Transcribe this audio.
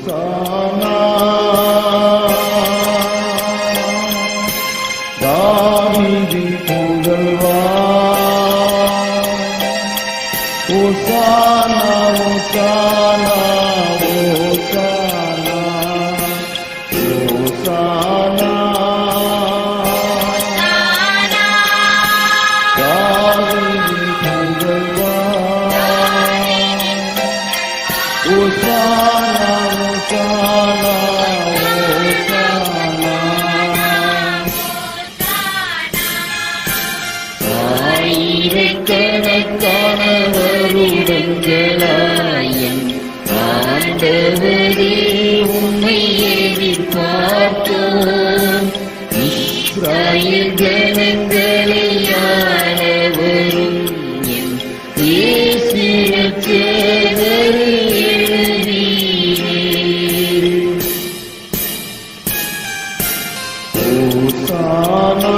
ஓசானா தாவீதின் புகழ்வா ஓசானா ஓசானா ஓசானா ஓசானா தாவீதின் புகழ்வா ஓசானா ஓசானா ஓசானா ஆயிரக்கணக்கானவருடன் ஜலாயன் ஆண்டவரே உம்மை எதிர்பார்த்தோம் இஸ்ராயேல் ஜனங்களை ஆளவரும் என் இயேசு இரட்சகரே எழுவீரே ஓசானா